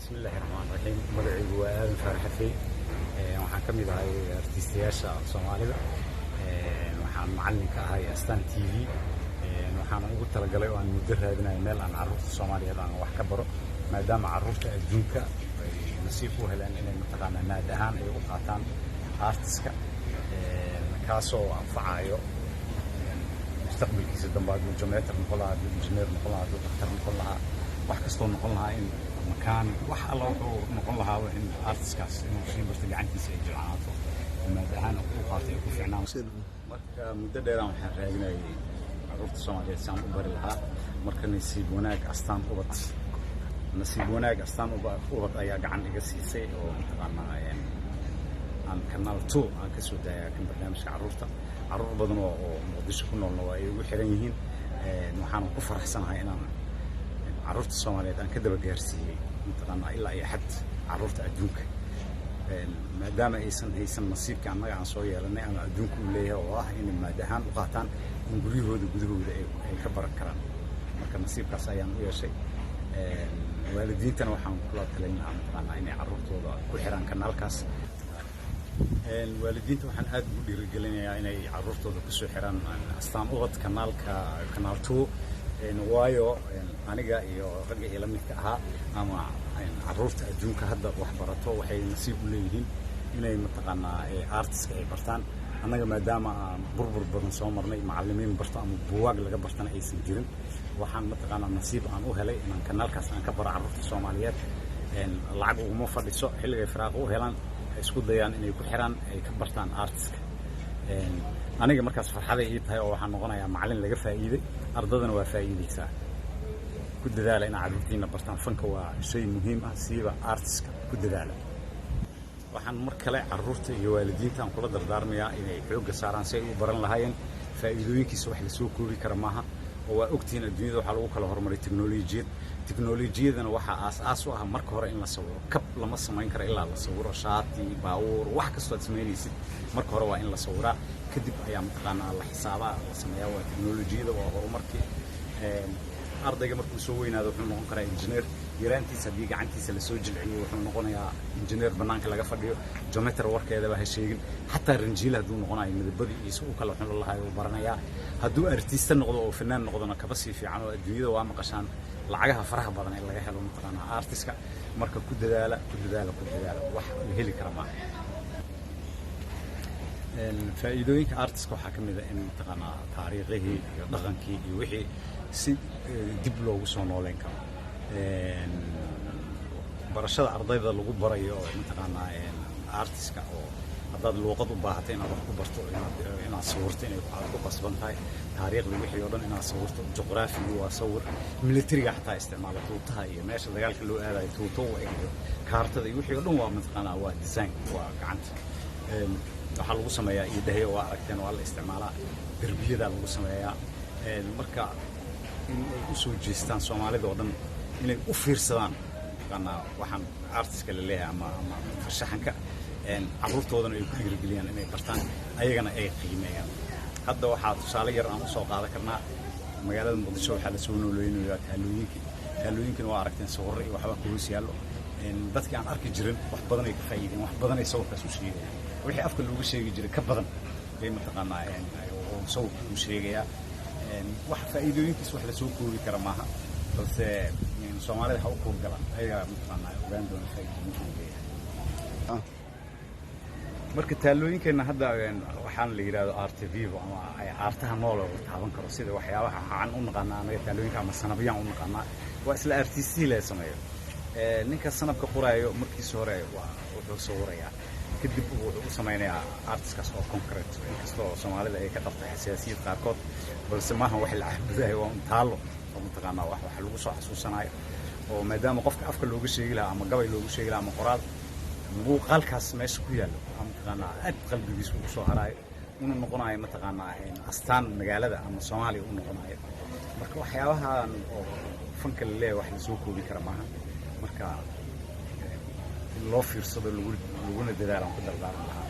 بسم الله الرحمن الرحيم magacaygu waa aadan faaraxafey waxaan ka mid ahay artistayaasha Soomaalida waxaan macallin ka ahay Astaan TV waxaan ugu talagalay oo aan muddo raadinayo meel aan carruurta Soomaaliyeed aan wax ka baro maadaama carruurta adduunka ay nasiib u helaan inay mataqaanaa maad ahaan ay u qaataan artiska kaasoo anfacayo mustaqbalkiisa dambe hadduu geometr noqon lahaa hadduu engineer noqon lahaa hadduu dhakhtar noqon lahaa wax kastoo noqon lahaa in makaan wax alla wuxuu noqon lahaa in artiskaas inuu sii barto gacantiisa ay jilcaato maad ahaan u qaato ay ku fiicnaan marka muddo dheeraan waxaan raadinayay carruurta Soomaaliyeed saan u bari lahaa marka nasiib wanaag astaan ubad ayaa gacan iga siisay oo mataqaanaa aan Kanaal 2 aan ka soo daayay kan barnaamijka carruur badan oo Muqdisho ku nool ay ugu xiran yihiin waxaan ku faraxsanahay inaan carruurta Soomaaliyeed aan ka daba gaarsiiyay mataqaanaa ilaa ay xad carruurta adduunka maadaama aysan haysan nasiibka annaga aan soo yeelanay ama adduunku u leeyahay oo ah in maad ahaan u qaataan in gudahooda ay ka baran karaan marka nasiibkaas ayaan u yeeshay waalidiintana waxaan kula talinayaa mataqaanaa inay carruurtooda ku xiraan kanaalkaas waalidiinta waxaan aad ugu dhiirigelinayaa inay carruurtooda ku soo xiraan Astaan ubad Kanaal 2 waayo aniga iyo ragga ila midka ahaa ama carruurta adduunka hadda wax barato waxay nasiib u leeyihiin inay mataqaanaa artiska ay bartaan annaga maadaama aan burbur badan soo marnay macallimiin barto ama buugaag laga bartana aysan jirin waxaan mataqaanaa nasiib aan u helay inaan kanaalkaas aan ka baro carruurta Soomaaliyeed lacag uguma fadhiso xilligay firaaqo u helaan isku dayaan inay ku xiraan ay ka bartaan artiska aniga markaas farxaday ii tahay oo waxaan noqonayaa macallin laga faa'iiday ardadana waa faa'iideysaa ku dadaala in carruurtiina bartaan fanka waa shay muhiim ah siiba artiska ku dadaala waxaan mar kale carruurta iyo waalidiinta aan kula dardaarmayaa inay xoogga saaraan si ay u baran lahaayeen faa'iidooyinkiisa wax la soo koobi kara maaha oo waa ogtihiin adduunyada waxaa lagu kala horumaray tiknoolajiyadana waxaa aas u ah marka hore in la sawiro kab lama samayn karo ilaa la sawiro shaati baabuur wax kastoo aad samaynaysid marka hore waa in la sawiraa kadib ayaa mataqaanaa la xisaabaa la sameeyaa waa tiknoolajiyada waa horumarkii ardayga markuu soo weynaado wuxuu noqon karaa engineer yaraantiisa haddii gacantiisa la soo jilciyo wuxuu noqonayaa engineer bannaanka laga fadhiyo geometr warkeedaba ha sheegin xataa ranjiila hadduu noqonayo midabadii iyo si uu kala xun lahayo uu baranayaa hadduu artista noqdo oo fanaan noqdona kaba sii fiican oo adduunyada waa maqashaan lacagaha faraha badan ee laga helo mataqaanaa artiska marka ku dadaala wax la heli kara maaha faa'iidooyinka artiska waxaa ka mid ah in mataqaanaa taariikhihii iyo dhaqankii iyo wixii si dib loogu soo nooleyn karo barashada ardayda lagu barayo oo mataqaanaa artiska oo haddaad luuqad u baahato inaad wax ku barto inaad sawirto inay ku qasban tahay taariikhda wixii oo dhan inaad sawirto juqraafigu waa sawir militariga xataa isticmaala tuutaha iyo meesha dagaalka loo aadayo tuuto iyo kaartada iyo wixii oo dhan waa mataqaanaa waa design waa gacanta waxaa lagu sameeyaa iyo dahayo waa aragteen waa la isticmaalaa derbiyadaa lagu sameeyaa marka in ay u soo jeestaan Soomaalida oo dhan inay u fiirsadaan mataqaanaa waxaan artiska la leeyahay ama farshaxanka carruurtoodana ay ku dhiirigeliyaan inay bartaan ayagana ay qiimeeyaan hadda waxaa tusaale yar aan u soo qaadan karnaa magaalada Muqdisho waxaa la soo nooleeyay taalooyinkana waa aragteen sawirro iyo waxba ku hoos yaallo dadkii aan arki jirin wax badan ay ka faa'iideen wax badan ay sawirkaas u sheegayaan wixii afka looga sheegi jiray ka badan ay mataqaanaa oo sawirka u sheegayaa wax faa'iidooyinkiisa wax la soo koobi kara maaha balse Soomaalida ha u koob galaan ayaga mataqaanaa ogaan doona faa'iidooyinka uu leeyahay marka taalooyinkeena hadda waxaan la yiraahdo art vivo ama ay artaha nool oo taaban karo sida waxyaabaha aan u naqaanaa anaga taalooyinka ama sanabyaan u naqaanaa waa isla artisti la sameeyo ninka sanabka qoraayo markiisa hore wuxuu sawirayaa kadib wuxuu u samaynayaa artiskaas oo concrete inkastoo Soomaalida ay ka qabtay xasaasiyad qaarkood balse maaha wax la caabudayo waa taalo oo mataqaanaa wax lagu soo xasuusanayo oo maadaama qofka afka looga sheegi lahaa ama gabay looga sheegi lahaa ama qoraal muuqaalkaas meesha ku yaalo mataqaanaa aad qalbigiisa ugu soo haraayo inuu noqonayo mataqaanaa astaan magaalada ama Soomaaliya uu noqonayo marka waxyaabahan oo fanka la leeyahay wax la soo koobi kara maaha marka loo fiirsado laguna dadaalaan ku dardaaran lahaa